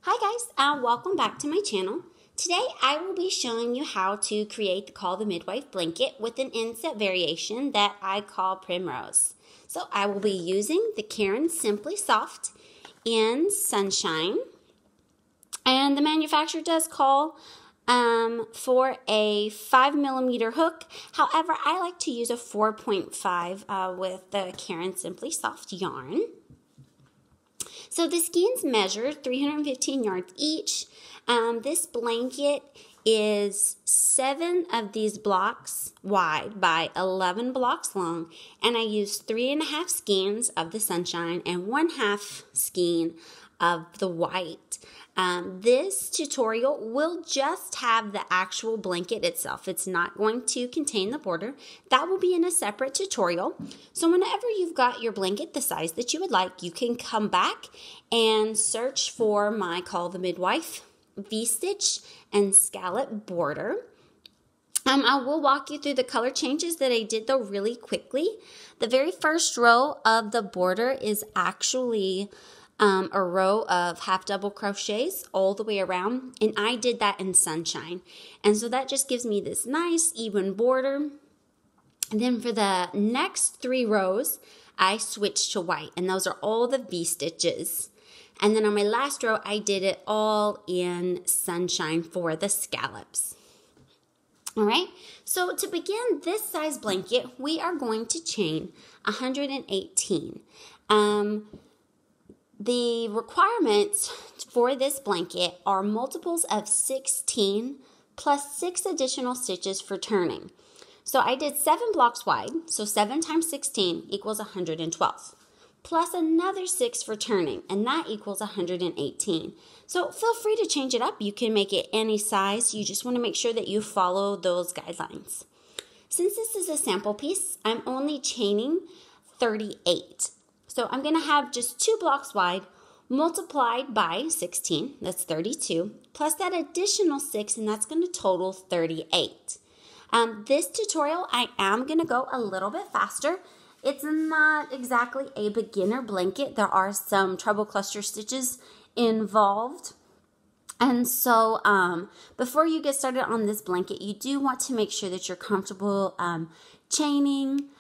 Hi guys, and welcome back to my channel. Today I will be showing you how to create the Call the Midwife blanket with an inset variation that I call Primrose. So I will be using the Caron Simply Soft in Sunshine, and the manufacturer does call for a 5mm hook. However, I like to use a 4.5 with the Caron Simply Soft yarn. So the skeins measure 315 yards each. This blanket is 7 of these blocks wide by 11 blocks long, and I used 3.5 skeins of the Sunshine and 1/2 skein of the white. This tutorial will just have the actual blanket itself. It's not going to contain the border. That will be in a separate tutorial. So whenever you've got your blanket the size that you would like, you can come back and search for my Call the Midwife V-stitch and scallop border. I will walk you through the color changes that I did though really quickly. The very first row of the border is actually a row of half double crochets all the way around, and I did that in Sunshine, and so that just gives me this nice even border. And then for the next 3 rows I switched to white, and those are all the V-stitches. And then on my last row I did it all in Sunshine for the scallops. Alright, so to begin this size blanket we are going to chain 118. The requirements for this blanket are multiples of 16 plus 6 additional stitches for turning. So I did 7 blocks wide, so 7 times 16 equals 112. Plus another 6 for turning, and that equals 118. So feel free to change it up. You can make it any size. You just want to make sure that you follow those guidelines. Since this is a sample piece, I'm only chaining 38. So I'm going to have just 2 blocks wide multiplied by 16, that's 32, plus that additional 6, and that's going to total 38. This tutorial, I am going to go a little bit faster. It's not exactly a beginner blanket. There are some treble cluster stitches involved. And so before you get started on this blanket, you do want to make sure that you're comfortable chaining,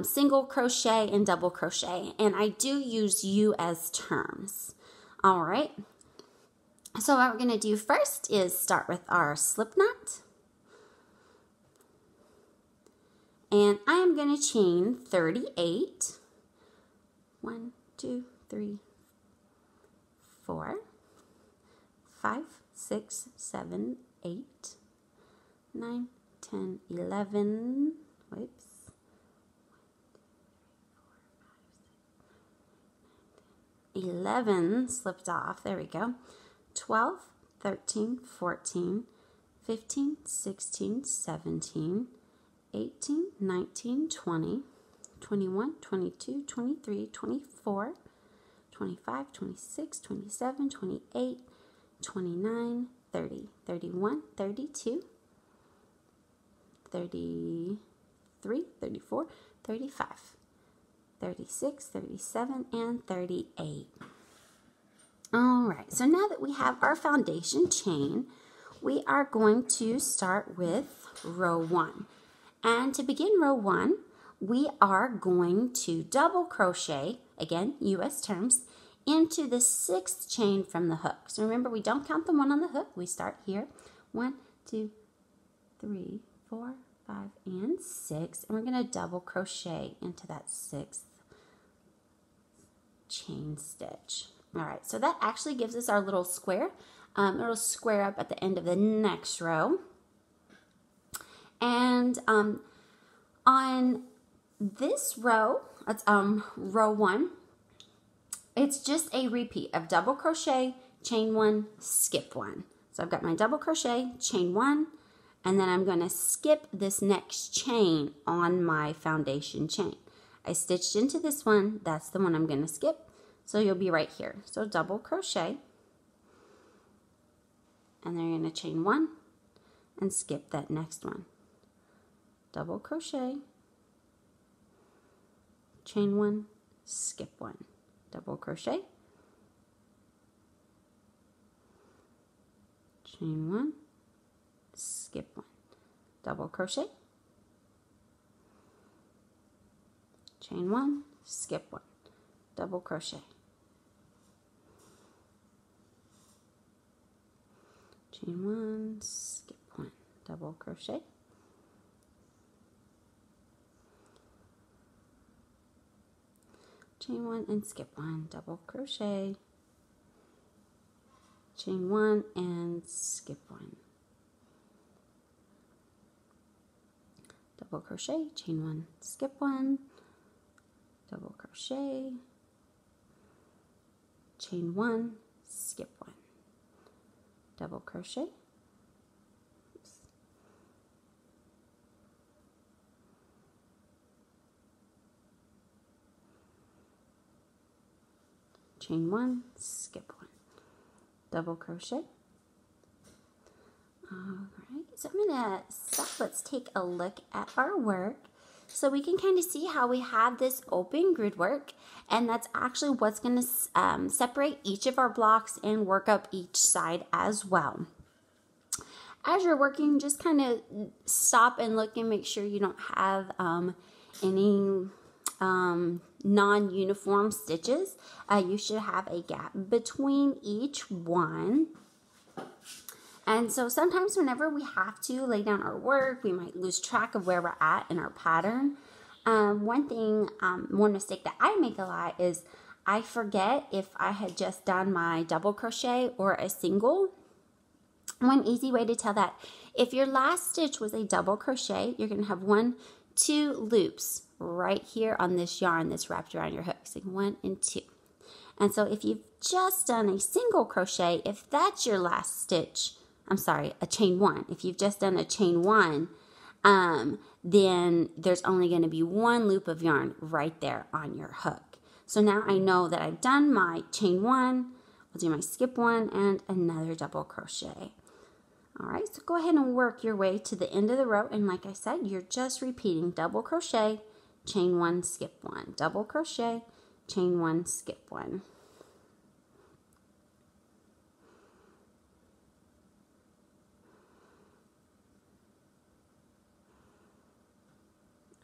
single crochet and double crochet, and I do use you as terms. All right, so what we're going to do first is start with our slip knot, and I am going to chain 38. 1, 2, 3, 4, 5, 6, 7, 8, 9, 10, 11. Whoops. 11 slipped off. There we go. 12, 13, 14, 15, 16, 17, 18, 19, 20, 21, 22, 23, 24, 25, 26, 27, 28, 29, 30, 31, 32, 33, 34, 35. 36, 37, and 38. All right, so now that we have our foundation chain, we are going to start with row 1. And to begin row 1, we are going to double crochet, again, US terms, into the 6th chain from the hook. So remember, we don't count the 1 on the hook. We start here. 1, 2, 3, 4, 5, and 6. And we're going to double crochet into that 6th chain stitch. All right, so that actually gives us our little square. It'll square up at the end of the next row. And on this row, it's row 1, it's just a repeat of double crochet, chain 1, skip 1. So I've got my double crochet, chain 1, and then I'm going to skip this next chain on my foundation chain. I stitched into this one, that's the one I'm going to skip, so you'll be right here. So double crochet, and then you're going to chain 1 and skip that next one. Double crochet, chain 1, skip 1, double crochet, chain 1, skip 1, double crochet, chain 1, skip 1, double crochet, chain 1, skip 1, double crochet, chain 1 and skip 1, double crochet, chain 1 and skip 1, double crochet, chain 1, skip 1, double crochet, chain 1, skip 1, double crochet, chain 1, skip 1, double crochet. Alright, so I'm going to stop. Let's take a look at our work so we can kind of see how we have this open grid work, and that's actually what's going to separate each of our blocks and work up each side as well. As you're working, just kind of stop and look and make sure you don't have any non-uniform stitches. You should have a gap between each one. And so sometimes whenever we have to lay down our work, we might lose track of where we're at in our pattern. One mistake that I make a lot is I forget if I had just done my double crochet or a single. One easy way to tell that, if your last stitch was a double crochet, you're going to have 1, 2 loops right here on this yarn that's wrapped around your hook. So 1 and 2. And so if you've just done a single crochet, if that's your last stitch, I'm sorry, a chain 1. If you've just done a chain 1, then there's only going to be 1 loop of yarn right there on your hook. So now I know that I've done my chain 1, I'll do my skip 1 and another double crochet. Alright, so go ahead and work your way to the end of the row, and like I said, you're just repeating double crochet, chain 1, skip 1, double crochet, chain 1, skip 1.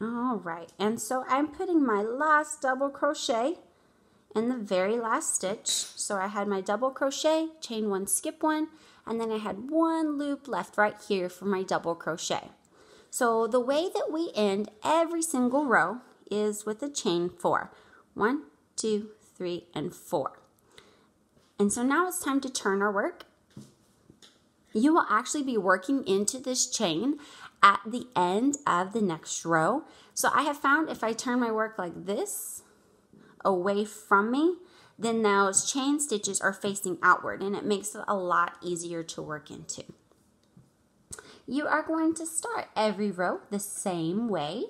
Alright, and so I'm putting my last double crochet in the very last stitch. So I had my double crochet, chain 1, skip 1, and then I had 1 loop left right here for my double crochet. So the way that we end every single row is with a chain 4. 1, 2, 3, and 4. And so now it's time to turn our work. You will actually be working into this chain at the end of the next row. So I have found if I turn my work like this away from me, then those chain stitches are facing outward, and it makes it a lot easier to work into. You are going to start every row the same way.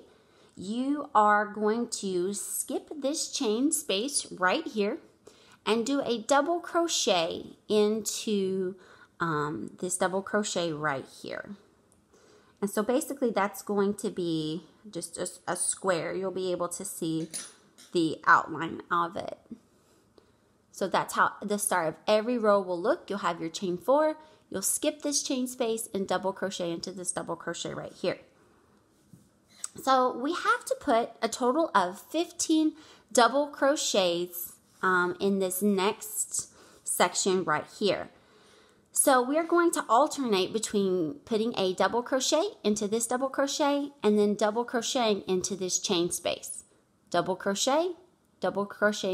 You are going to skip this chain space right here and do a double crochet into this double crochet right here. And so basically that's going to be just a square. You'll be able to see the outline of it. So that's how the start of every row will look. You'll have your chain 4, you'll skip this chain space and double crochet into this double crochet right here. So we have to put a total of 15 double crochets in this next section right here. So we're going to alternate between putting a double crochet into this double crochet and then double crocheting into this chain space. Double crochet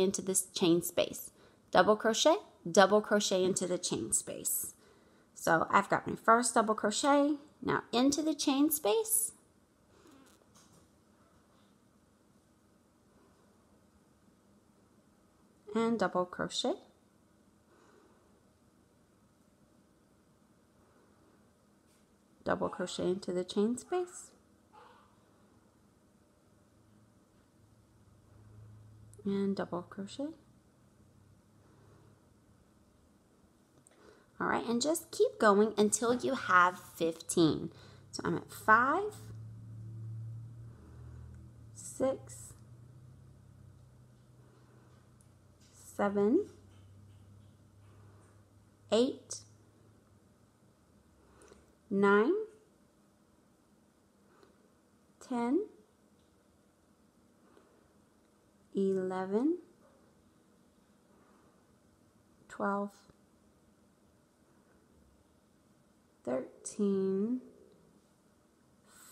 into this chain space. Double crochet into the chain space. So I've got my first double crochet, now into the chain space. And double crochet. Double crochet into the chain space. And double crochet. All right, and just keep going until you have 15. So I'm at 5, 6, 7, 8, 9, 10, 11, 12, 13,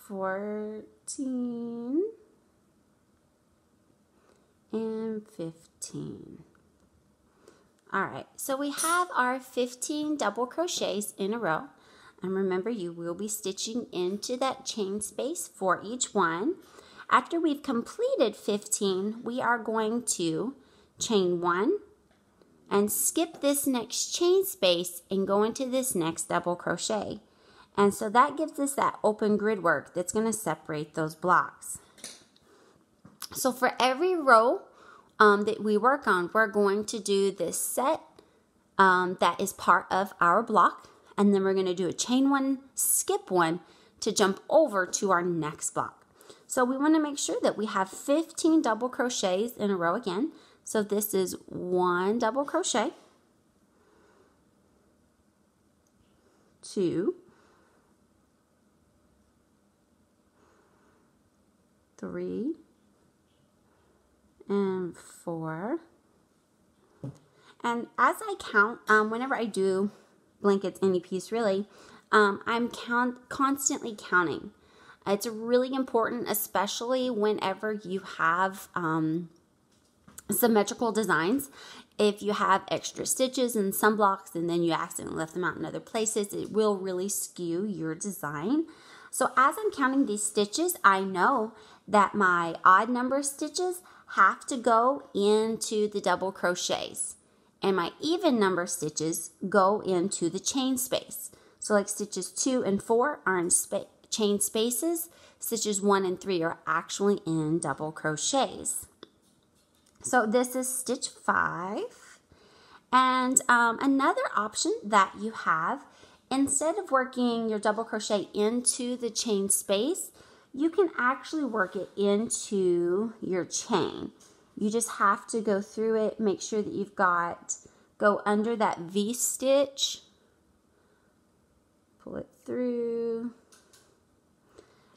14, and 15. All right, so we have our 15 double crochets in a row. And remember, you will be stitching into that chain space for each one. After we've completed 15, we are going to chain 1 and skip this next chain space and go into this next double crochet. And so that gives us that open grid work that's going to separate those blocks. So for every row that we work on, we're going to do this set that is part of our block, and then we're going to do a chain 1, skip 1 to jump over to our next block. So we want to make sure that we have 15 double crochets in a row again. So this is 1 double crochet, 2, 3, and 4. And as I count, whenever I do blankets, any piece really, I'm constantly counting. It's really important, especially whenever you have symmetrical designs. If you have extra stitches in some blocks and then you accidentally left them out in other places, it will really skew your design. So as I'm counting these stitches, I know that my odd number stitches have to go into the double crochets, and my even number stitches go into the chain space. So like stitches 2 and 4 are in chain spaces. Stitches 1 and 3 are actually in double crochets. So this is stitch 5. And another option that you have, instead of working your double crochet into the chain space, you can actually work it into your chain. You just have to go through it, make sure that you've go under that V stitch, pull it through.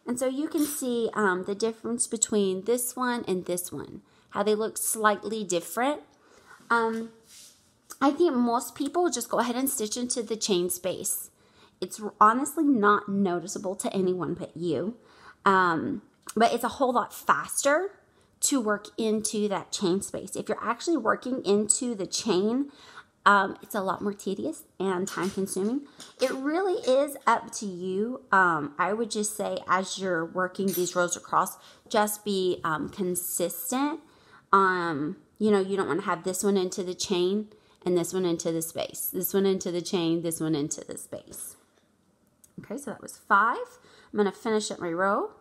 And so you can see the difference between this one and this one, how they look slightly different. I think most people just go ahead and stitch into the chain space. It's honestly not noticeable to anyone but you. But it's a whole lot faster to work into that chain space. If you're actually working into the chain, it's a lot more tedious and time consuming. It really is up to you. I would just say as you're working these rows across, just be consistent. You know, you don't want to have this one into the chain and this one into the space. This one into the chain, this one into the space. Okay, so that was 5. I'm going to finish up my row.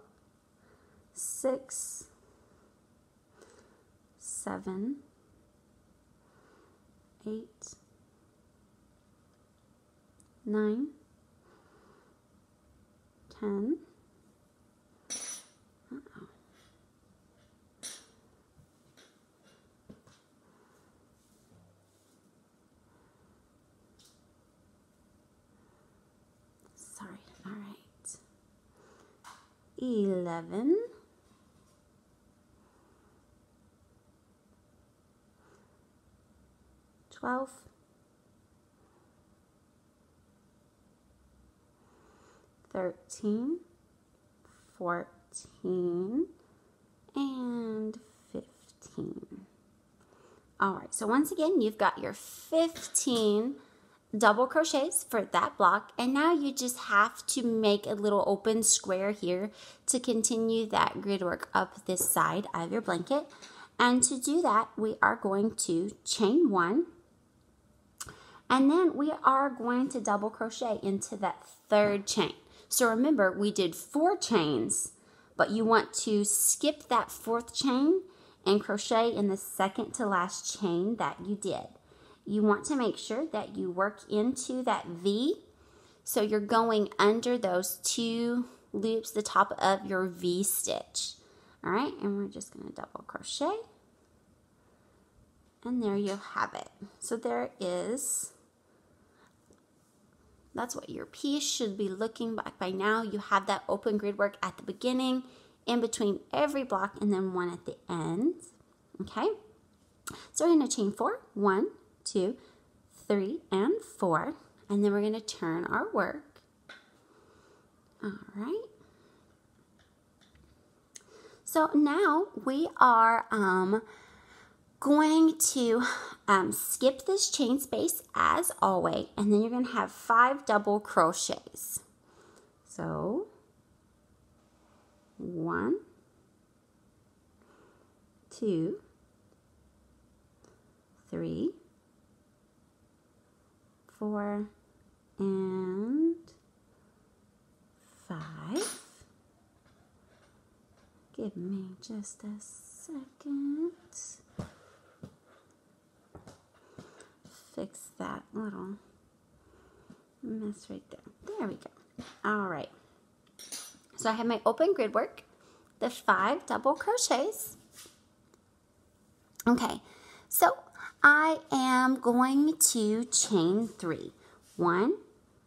6, 7, 8, 9, 10. Sorry, all right. 11. 12, 13, 14, and 15. All right, so once again, you've got your 15 double crochets for that block, and now you just have to make a little open square here to continue that grid work up this side of your blanket. And to do that, we are going to chain 1. And then we are going to double crochet into that 3rd chain. So remember, we did 4 chains, but you want to skip that 4th chain and crochet in the 2nd to last chain that you did. You want to make sure that you work into that V. So you're going under those 2 loops, the top of your V stitch. All right, and we're just going to double crochet. And there you have it. So there is That's what your piece should be looking like by now. You have that open grid work at the beginning, in between every block, and then one at the end. Okay? So we're going to chain 4. 1, 2, 3, and 4. And then we're going to turn our work. All right. So now we are going to skip this chain space as always, and then you're going to have 5 double crochets. So 1, 2, 3, 4, and 5. Give me just a second. Fix that little mess right there. There we go. All right. So I have my open grid work, the 5 double crochets. Okay, so I am going to chain 3. 1,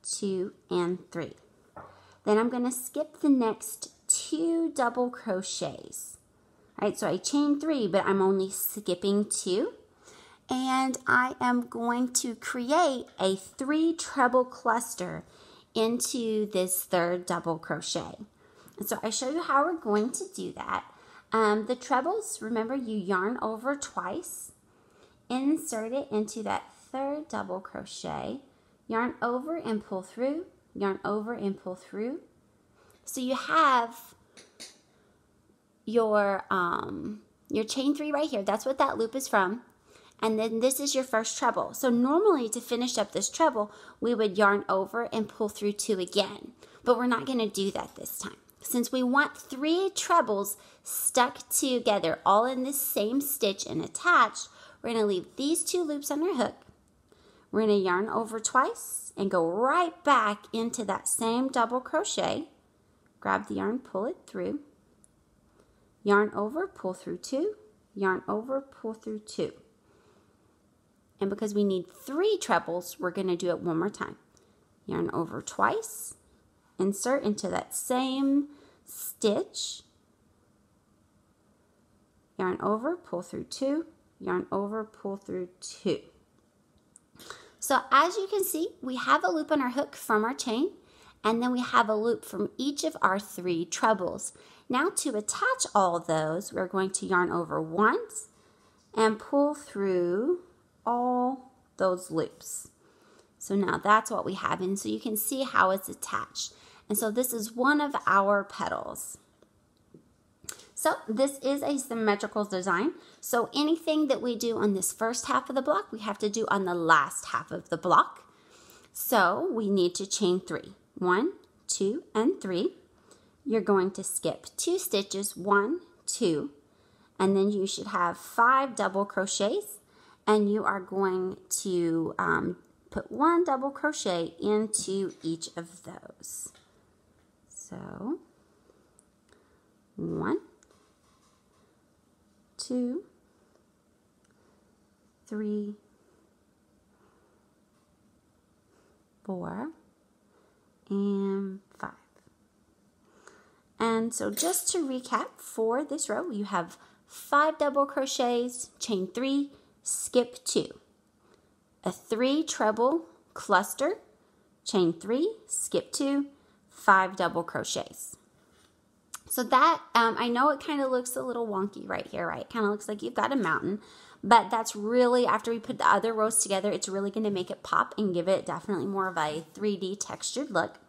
2, and 3. Then I'm going to skip the next 2 double crochets. All right, so I chain 3, but I'm only skipping 2. And I am going to create a 3 treble cluster into this 3rd double crochet. And so I show you how we're going to do that. The trebles, remember, you yarn over twice, insert it into that 3rd double crochet, yarn over and pull through, yarn over and pull through. So you have your chain 3 right here. That's what that loop is from. And then this is your first treble. So normally to finish up this treble, we would yarn over and pull through 2 again. But we're not going to do that this time. Since we want 3 trebles stuck together, all in this same stitch and attached, we're going to leave these 2 loops on our hook. We're going to yarn over twice and go right back into that same double crochet. Grab the yarn, pull it through. Yarn over, pull through 2. Yarn over, pull through 2. And because we need 3 trebles, we're going to do it one more time. Yarn over twice, insert into that same stitch, yarn over, pull through 2, yarn over, pull through 2. So as you can see, we have a loop on our hook from our chain, and then we have a loop from each of our 3 trebles. Now to attach all of those, we're going to yarn over once and pull through all those loops. So now that's what we have, and so you can see how it's attached. And so this is one of our petals. So this is a symmetrical design. So anything that we do on this first half of the block, we have to do on the last half of the block. So we need to chain 3. 1, 2, and 3. You're going to skip 2 stitches, 1, 2, and then you should have 5 double crochets. And you are going to put 1 double crochet into each of those. So 1, 2, 3, 4, and 5. And so just to recap for this row, you have 5 double crochets, chain 3, skip 2, a 3 treble cluster, chain 3, skip 2, 5 double crochets. So that, I know it kind of looks a little wonky right here, right? It kind of looks like you've got a mountain, but that's really, after we put the other rows together, it's really going to make it pop and give it definitely more of a 3D textured look.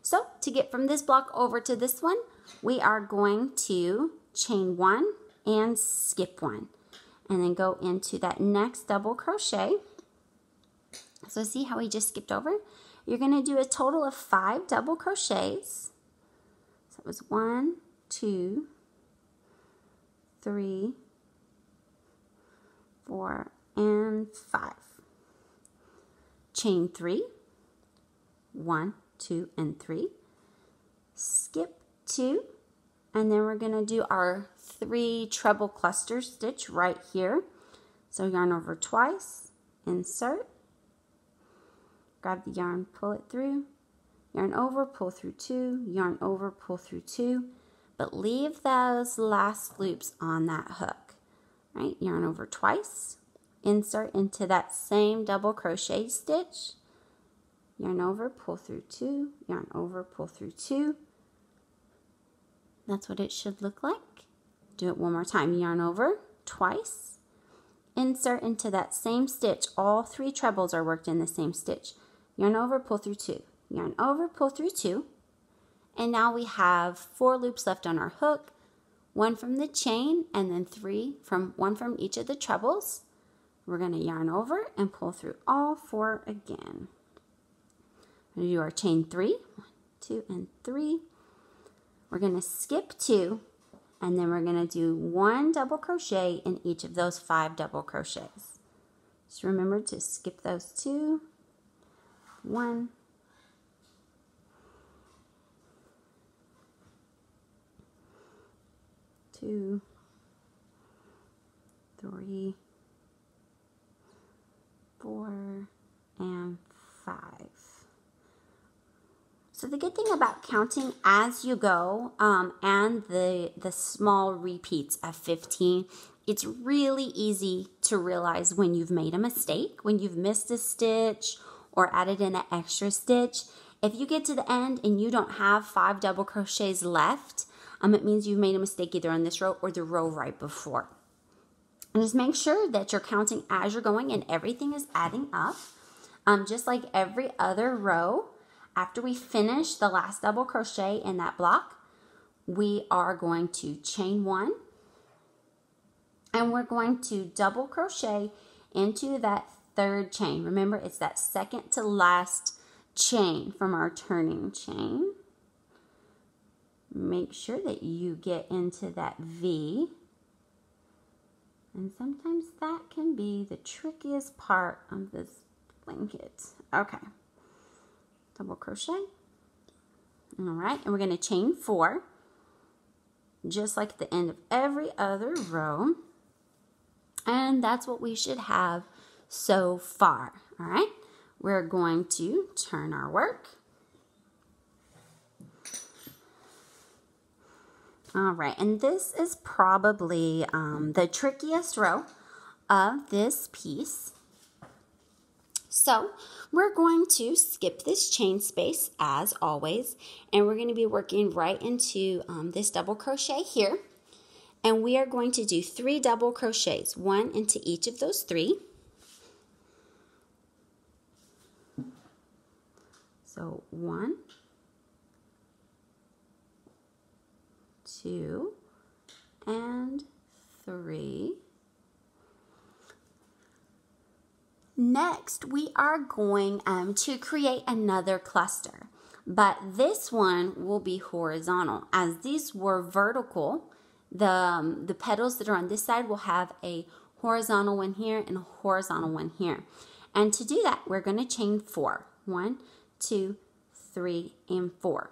So to get from this block over to this one, we are going to chain 1 and skip 1. And then go into that next double crochet. So see how we just skipped over? You're going to do a total of 5 double crochets. So it was 1, 2, 3, 4, and 5. Chain 3, 1, 2, and 3. Skip 2. And then we're going to do our 3 treble cluster stitch right here. So yarn over twice, insert, grab the yarn, pull it through, yarn over, pull through 2, yarn over, pull through 2, but leave those last loops on that hook, right? Yarn over twice, insert into that same double crochet stitch, yarn over, pull through 2, yarn over, pull through 2. That's what it should look like. Do it one more time. Yarn over twice, insert into that same stitch. All 3 trebles are worked in the same stitch. Yarn over, pull through 2, yarn over, pull through 2. And now we have 4 loops left on our hook, 1 from the chain and then 1 from each of the trebles. We're going to yarn over and pull through all 4 again. We're going to do our chain 3, 1, 2, and 3. We're going to skip 2, and then we're going to do 1 double crochet in each of those 5 double crochets. Just remember to skip those 2, 1, 2, 3, 4, and 5. So the good thing about counting as you go and the small repeats of 15, it's really easy to realize when you've made a mistake, when you've missed a stitch or added in an extra stitch. If you get to the end and you don't have 5 double crochets left, it means you've made a mistake either on this row or the row right before. And just make sure that you're counting as you're going and everything is adding up. Just like every other row, after we finish the last double crochet in that block, we are going to chain 1 and we're going to double crochet into that 3rd chain. Remember, it's that second to last chain from our turning chain. Make sure that you get into that V. And sometimes that can be the trickiest part of this blanket. Okay. Double crochet. All right, and we're going to chain 4, just like at the end of every other row. And that's what we should have so far. All right, we're going to turn our work. All right, and this is probably the trickiest row of this piece. So we're going to skip this chain space as always, and we're going to be working right into this double crochet here. And we are going to do 3 double crochets, 1 into each of those 3. So 1, 2, and 3. Next, we are going to create another cluster, but this one will be horizontal. As these were vertical, the petals that are on this side will have a horizontal one here and a horizontal one here. And to do that, we're going to chain 4. 1, 2, 3, and 4.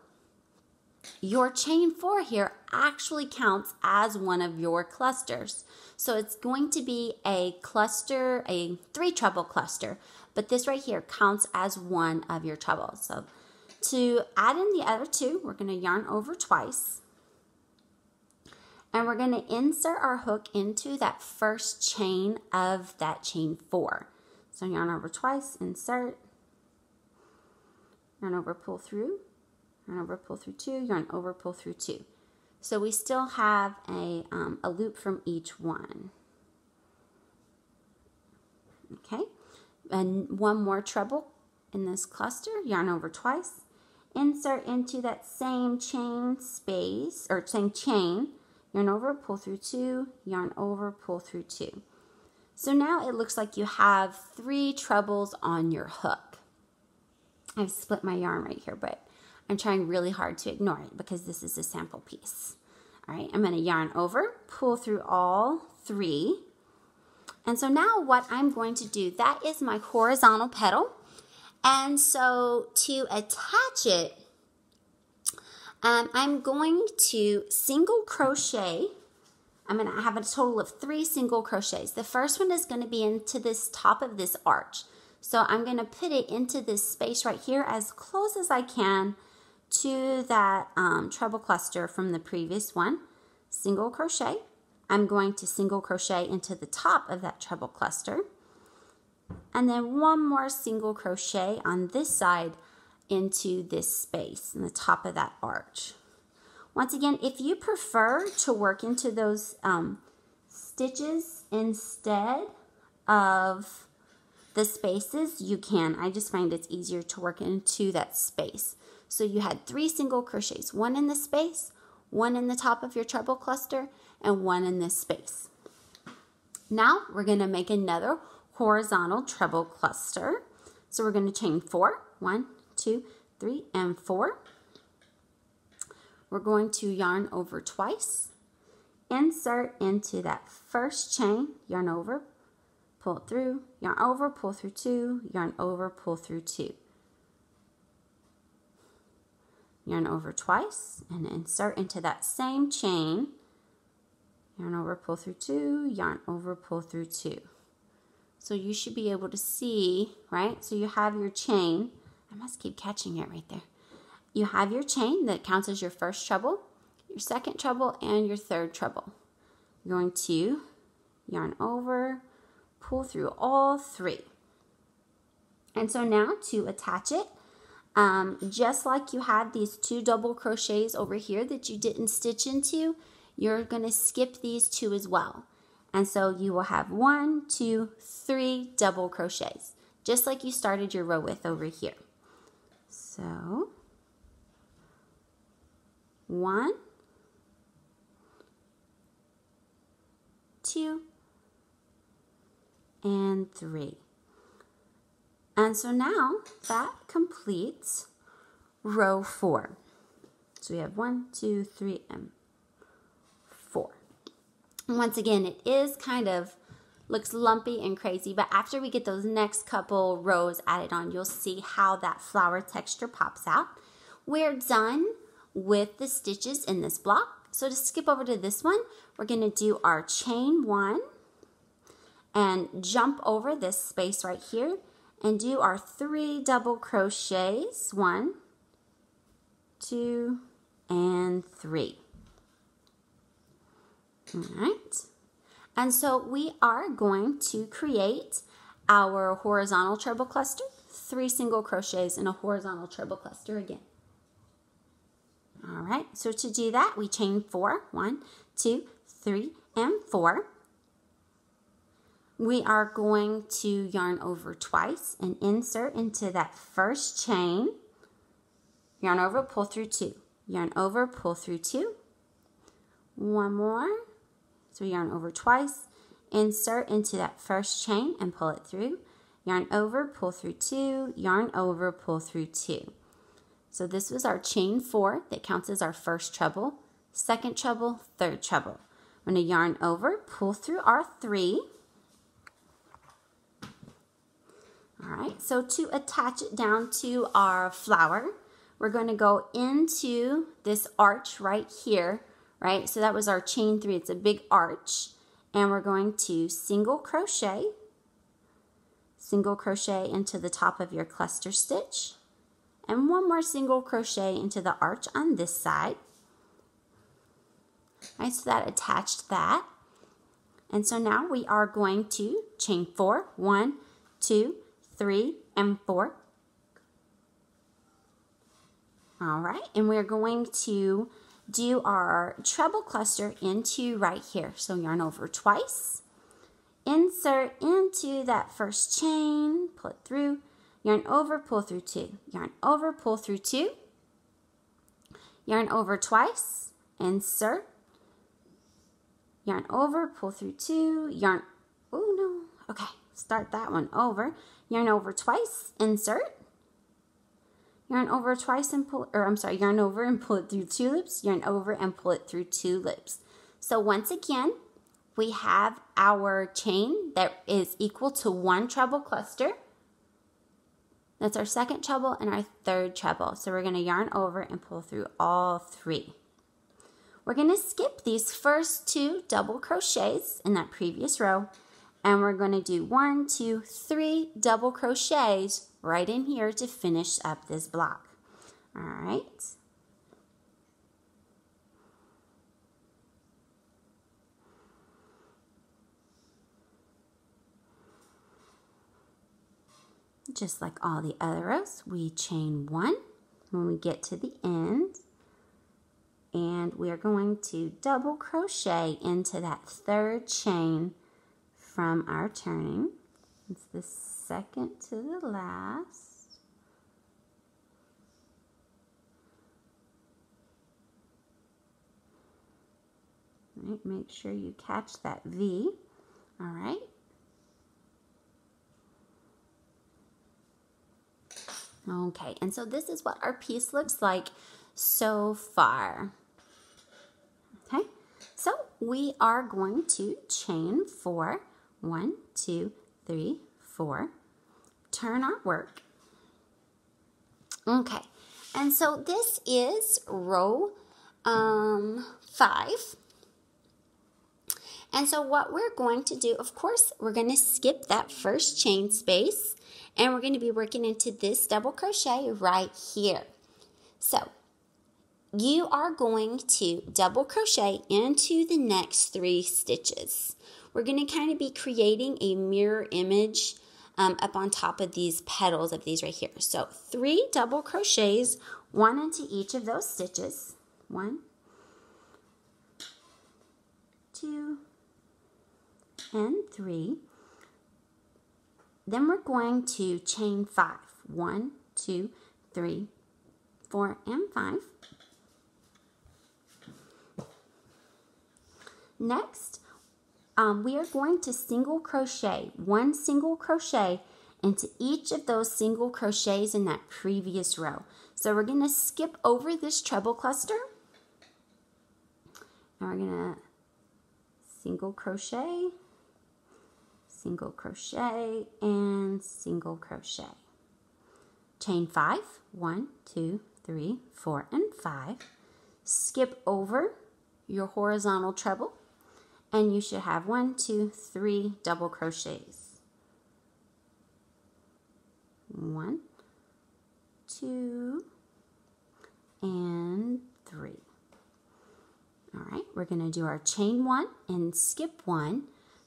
Your chain 4 here actually counts as one of your clusters. So it's going to be a cluster, a 3 treble cluster, but this right here counts as one of your trebles. So to add in the other 2, we're going to yarn over twice. And we're going to insert our hook into that first chain of that chain 4. So yarn over twice, insert, yarn over, pull through, yarn over, pull through 2, yarn over, pull through 2. So we still have a loop from each one. Okay, and 1 more treble in this cluster, yarn over twice, insert into that same chain space, or same chain, yarn over, pull through 2, yarn over, pull through 2. So now it looks like you have 3 trebles on your hook. I've split my yarn right here, but I'm trying really hard to ignore it because this is a sample piece. All right, I'm going to yarn over, pull through all 3. And so now what I'm going to do, that is my horizontal petal. And so to attach it, I'm going to single crochet. I'm going to have a total of 3 single crochets. The first one is going to be into this top of this arch. So I'm going to put it into this space right here as close as I can to that treble cluster from the previous one. Single crochet. I'm going to single crochet into the top of that treble cluster. And then one more single crochet on this side into this space in the top of that arch. Once again, if you prefer to work into those stitches instead of the spaces, you can. I just find it's easier to work into that space. So you had 3 single crochets, one in the space, one in the top of your treble cluster, and one in this space. Now we're going to make another horizontal treble cluster. So we're going to chain 4, 1, 2, 3, and 4. We're going to yarn over twice, insert into that first chain, yarn over, pull it through, yarn over, pull through 2, yarn over, pull through 2. Yarn over twice and insert into that same chain, yarn over, pull through 2, yarn over, pull through 2. So you should be able to see, right? So you have your chain. I must keep catching it right there. You have your chain that counts as your first treble, your second treble, and your third treble. You're going to yarn over, pull through all 3. And so now to attach it, just like you had these 2 double crochets over here that you didn't stitch into, you're going to skip these 2 as well. And so you will have 1, 2, 3 double crochets, just like you started your row with over here. So 1, 2, and 3. And so now that completes row 4. So we have 1, 2, 3, and 4. And once again, it is kind of looks lumpy and crazy, but after we get those next couple rows added on, you'll see how that flower texture pops out. We're done with the stitches in this block. So to skip over to this one, we're going to do our chain 1 and jump over this space right here and do our 3 double crochets, 1, 2, and 3. All right. And so we are going to create our horizontal treble cluster, 3 single crochets in a horizontal treble cluster again. All right, so to do that, we chain 4, 1, 2, 3, and 4. We are going to yarn over twice and insert into that first chain, yarn over, pull through 2, yarn over, pull through 2. One more. So yarn over twice, insert into that first chain and pull it through, yarn over, pull through 2, yarn over, pull through 2. So this was our chain 4 that counts as our first treble, second treble, third treble. I'm going to yarn over, pull through our 3. All right, so to attach it down to our flower, we're going to go into this arch right here. Right, so that was our chain 3. It's a big arch, and we're going to single crochet into the top of your cluster stitch, and one more single crochet into the arch on this side. Right, so that attached that. And so now we are going to chain 4, 1, 2, 3, and 4. All right, and we're going to do our treble cluster into right here. So yarn over twice, insert into that first chain, pull it through, yarn over, pull through 2, yarn over, pull through 2, yarn over twice, insert, yarn over, pull through 2, yarn, oh no, okay, start that one over, yarn over twice, insert, yarn over twice and pull, yarn over and pull it through 2 loops, yarn over and pull it through 2 loops. So once again, we have our chain that is equal to 1 treble cluster. That's our second treble and our third treble. So we're going to yarn over and pull through all 3. We're going to skip these first 2 double crochets in that previous row And we're going to do 1, 2, 3 double crochets right in here to finish up this block. All right. Just like all the other rows, we chain 1 when we get to the end, and we are going to double crochet into that third chain from our turning. It's the second to the last. Right, make sure you catch that V. All right. Okay, and so this is what our piece looks like so far. Okay, so we are going to chain 4. 1, 2, 3, 4. Turn our work. Okay, and so this is row 5. And so what we're going to do, of course, we're going to skip that first chain space, and we're going to be working into this double crochet right here. So you are going to double crochet into the next 3 stitches. We're going to kind of be creating a mirror image up on top of these petals of these right here. So 3 double crochets, 1 into each of those stitches. 1, 2, and 3. Then we're going to chain 5. 1, 2, 3, 4, and 5. Next, we are going to single crochet, 1 single crochet into each of those single crochets in that previous row. So we're going to skip over this treble cluster, and we're going to single crochet, and single crochet. Chain 5, 1, 2, 3, 4, and 5. Skip over your horizontal treble, and you should have 1, 2, 3 double crochets. 1, 2, and 3. All right, we're going to do our chain 1 and skip 1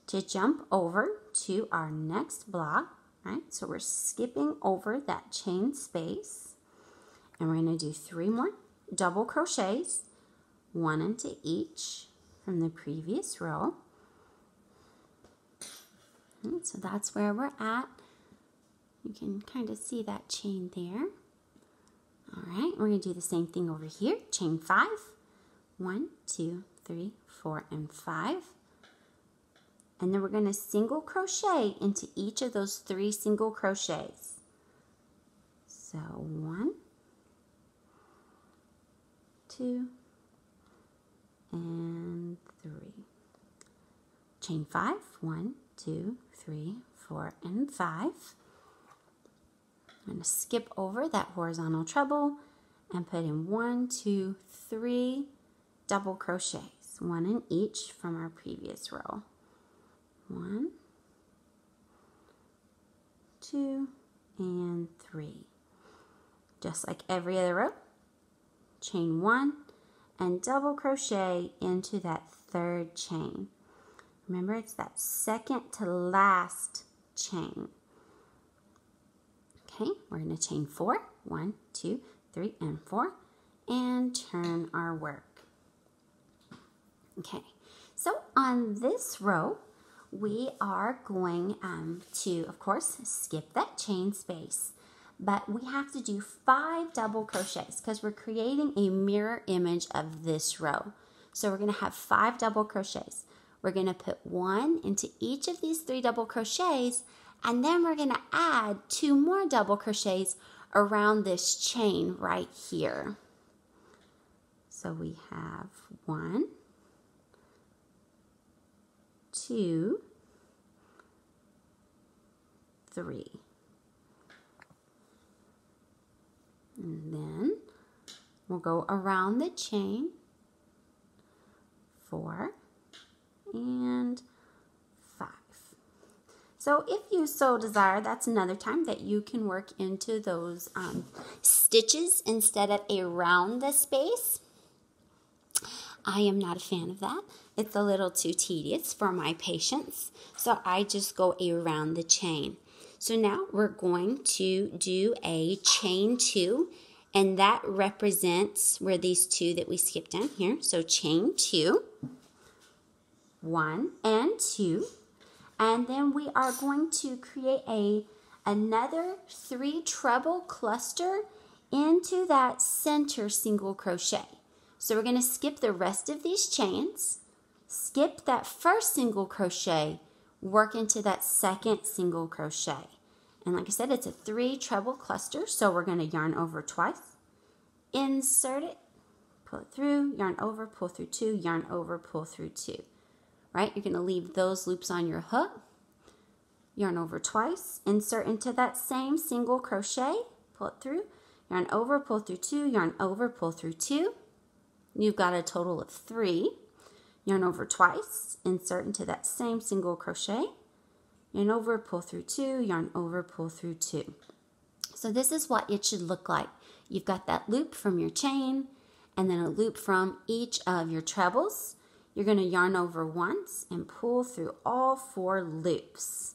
to jump over to our next block. All right, so we're skipping over that chain space, and we're going to do 3 more double crochets, 1 into each from the previous row. And so that's where we're at. You can kind of see that chain there. All right, we're going to do the same thing over here. Chain 5, 1, 2, 3, 4, and 5. And then we're going to single crochet into each of those 3 single crochets. So 1, 2, and 3. Chain 5, 1, 2, 3, 4, and 5. I'm going to skip over that horizontal treble and put in 1, 2, 3 double crochets, 1 in each from our previous row. 1, 2, and 3. Just like every other row, chain 1 and double crochet into that 3rd chain. Remember, it's that second to last chain. Okay, we're going to chain 4, 1, 2, 3, and 4, and turn our work. Okay, so on this row, we are going to, of course, skip that chain space, but we have to do 5 double crochets because we're creating a mirror image of this row. So we're going to have 5 double crochets. We're going to put 1 into each of these 3 double crochets, and then we're going to add 2 more double crochets around this chain right here. So we have 1, 2, 3. And then we'll go around the chain, 4 and 5. So if you so desire, that's another time that you can work into those stitches instead of around the space. I am not a fan of that. It's a little too tedious for my patience. So I just go around the chain. So now we're going to do a chain 2, and that represents where these 2 that we skipped down here. So chain 2, 1 and 2. And then we are going to create another 3 treble cluster into that center single crochet. So we're going to skip the rest of these chains, skip that first single crochet, work into that second single crochet. And like I said, it's a 3 treble cluster, so we're going to yarn over twice, insert it, pull it through, yarn over, pull through 2, yarn over, pull through 2. Right? You're going to leave those loops on your hook, yarn over twice, insert into that same single crochet, pull it through, yarn over, pull through 2, yarn over, pull through 2. You've got a total of 3. Yarn over twice, insert into that same single crochet, yarn over, pull through 2, yarn over, pull through 2. So this is what it should look like. You've got that loop from your chain and then a loop from each of your trebles. You're going to yarn over once and pull through all 4 loops.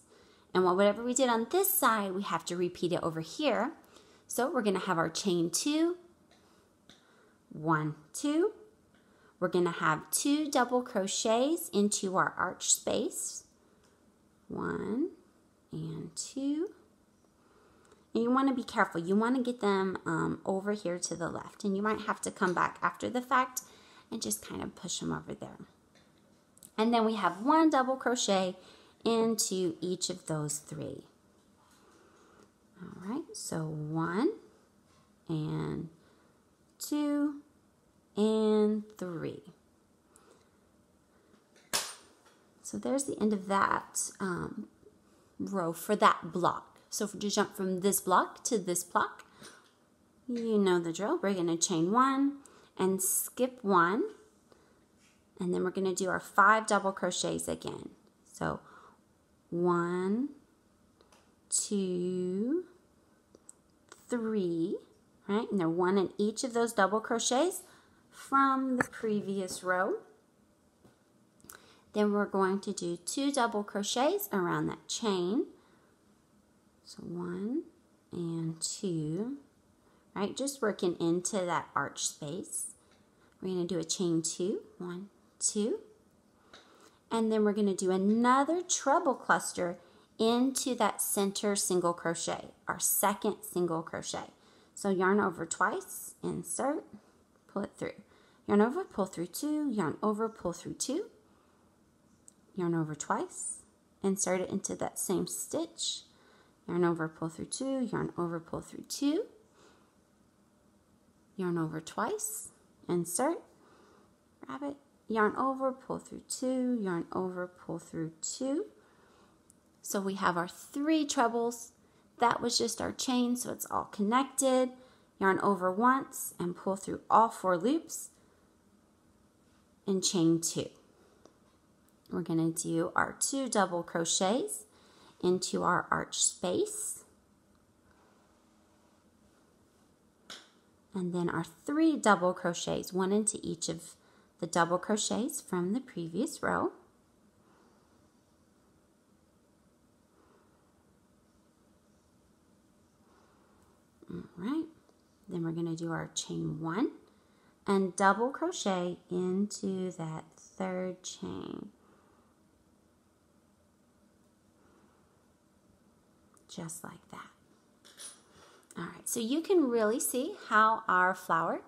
And whatever we did on this side, we have to repeat it over here. So we're going to have our chain 2, 1, 2. We're going to have 2 double crochets into our arch space. 1 and 2. And you want to be careful. You want to get them over here to the left. And you might have to come back after the fact and just kind of push them over there. And then we have 1 double crochet into each of those 3. All right, so 1 and 2 and 3. So there's the end of that row for that block. So if we just jump from this block to this block, you know the drill. We're going to chain 1 and skip 1. And then we're going to do our 5 double crochets again. So 1, 2, 3, right? And they're 1 in each of those double crochets from the previous row. Then we're going to do 2 double crochets around that chain. So 1 and 2, right? Just working into that arch space. We're going to do a chain 2, 1, 2, and then we're going to do another treble cluster into that center single crochet, our second single crochet. So yarn over twice, insert, pull it through. Yarn over, pull through 2, yarn over, pull through 2, yarn over twice, insert it into that same stitch, yarn over, pull through 2, yarn over, pull through 2, yarn over twice, insert, grab it, yarn over, pull through 2, yarn over, pull through 2. So we have our 3 trebles. That was just our chain, so it's all connected. Yarn over once and pull through all 4 loops and chain 2. We're going to do our 2 double crochets into our arch space. And then our 3 double crochets, 1 into each of the double crochets from the previous row. All right, then we're going to do our chain 1 and double crochet into that 3rd chain. Just like that. All right, so you can really see how our flower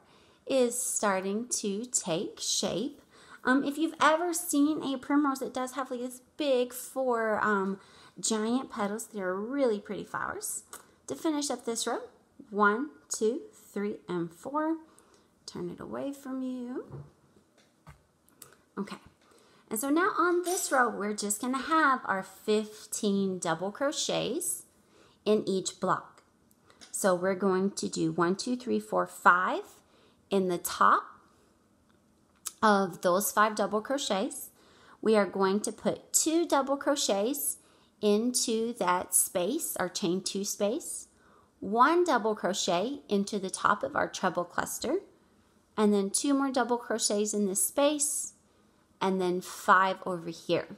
is starting to take shape. If you've ever seen a primrose, it does have like this big 4 giant petals. They're really pretty flowers. To finish up this row, 1, 2, 3, and 4. Turn it away from you. Okay, and so now on this row, we're just going to have our 15 double crochets in each block. So we're going to do 1, 2, 3, 4, 5 in the top of those 5 double crochets. We are going to put 2 double crochets into that space, our chain 2 space, 1 double crochet into the top of our treble cluster, and then 2 more double crochets in this space, and then 5 over here.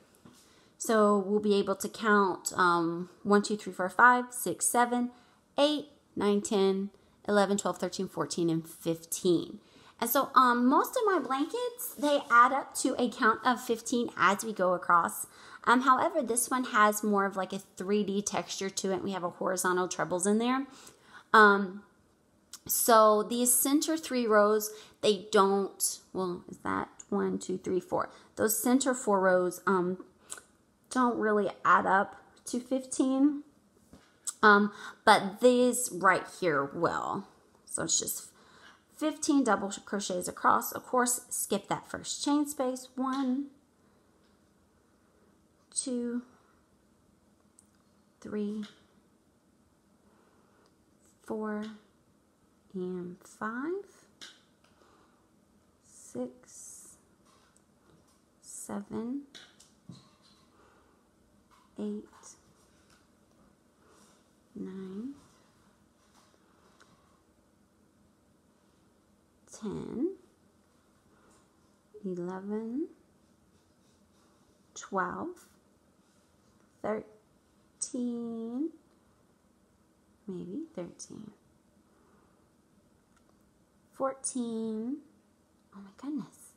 So we'll be able to count 1, 2, 3, 4, 5, 6, 7, 8, 9, 10, 11, 12, 13, 14, and 15. And so most of my blankets, they add up to a count of 15 as we go across. However, this one has more of like a 3D texture to it. We have a horizontal trebles in there. So these center 3 rows, they don't, well, is that 1, 2, 3, 4? Those center 4 rows don't really add up to 15. But these right here will. So it's just 15 double crochets across. Of course, skip that first chain space. 1, 2, 3, 4, and 5, 6, 7, 8, 9, 10, 11, 12, 13, maybe 13, 14, oh my goodness,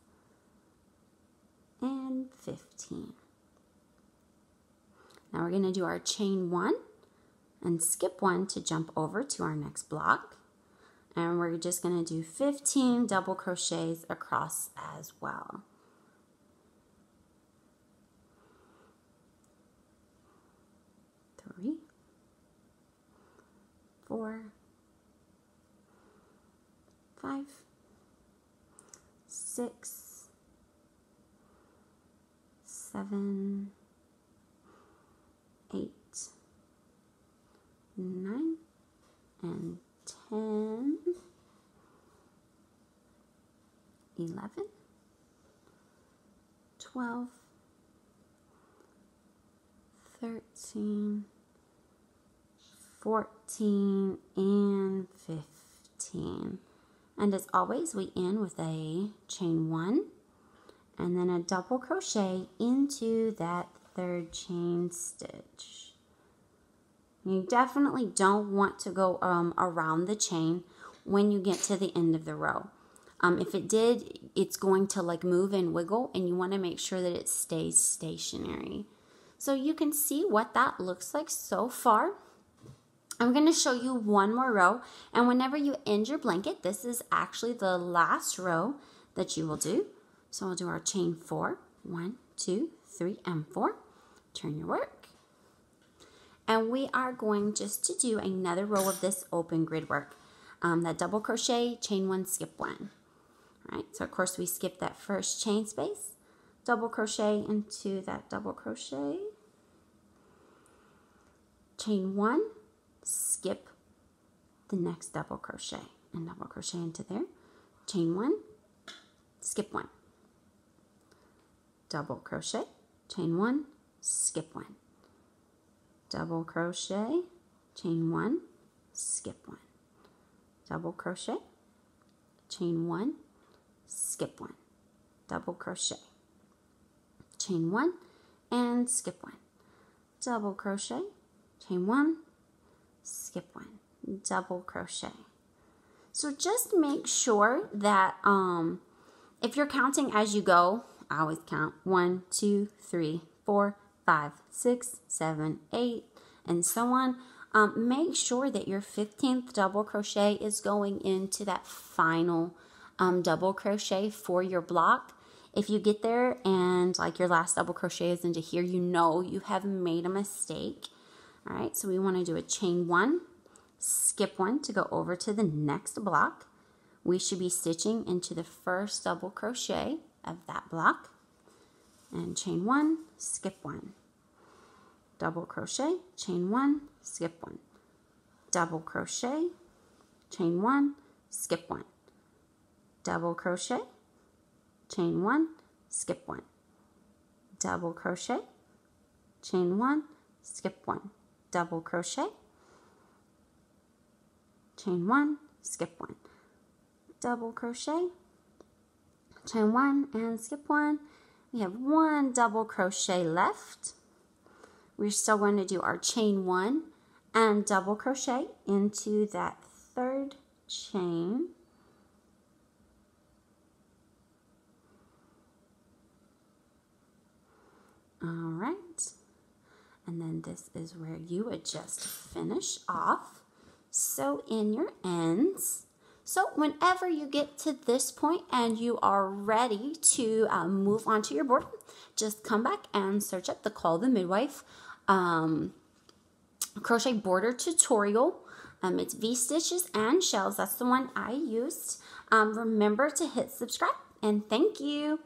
and 15. Now we're going to do our chain 1 and skip 1 to jump over to our next block. And we're just going to do 15 double crochets across as well. 3, 4, 5, 6, 7, 8, 9, and 10, 11, 12, 13, 14, and 15. And as always, we end with a chain 1 and then a double crochet into that 3rd chain stitch. You definitely don't want to go around the chain when you get to the end of the row. If it did, it's going to like move and wiggle, and you want to make sure that it stays stationary. So you can see what that looks like so far. I'm going to show you one more row, and whenever you end your blanket, this is actually the last row that you will do. So we'll do our chain 4, 1, 2, 3, and 4. Turn your work. And we are going just to do another row of this open grid work. That double crochet, chain 1, skip 1. All right, so of course we skip that first chain space, double crochet into that double crochet, chain 1, skip the next double crochet, and double crochet into there, chain 1, skip 1, double crochet, chain 1, skip 1. Double crochet, chain 1, skip 1. Double crochet, chain 1, skip 1. Double crochet, chain 1, and skip 1. Double crochet, chain 1, skip 1. Double crochet. So just make sure that if you're counting as you go, I always count 1, 2, 3, 4, 5, 6, 7, 8, and so on. Make sure that your 15th double crochet is going into that final double crochet for your block. If you get there and like your last double crochet is into here, you know you have made a mistake. All right, so we want to do a chain 1, skip 1 to go over to the next block. We should be stitching into the first double crochet of that block, and chain 1, skip 1. Double crochet, chain 1, skip 1. Double crochet, chain 1, skip 1. Double crochet, chain 1, skip 1. Double crochet, chain 1, skip 1, double crochet, chain 1, skip 1, double crochet, chain 1 and skip 1. We have 1 double crochet left. We're still going to do our chain 1 and double crochet into that 3rd chain. All right. And then this is where you would just finish off. Sew in your ends. So whenever you get to this point and you are ready to move on to your board, just come back and search up the Call the Midwife crochet border tutorial. It's V-stitches and shells. That's the one I used. Remember to hit subscribe, and thank you.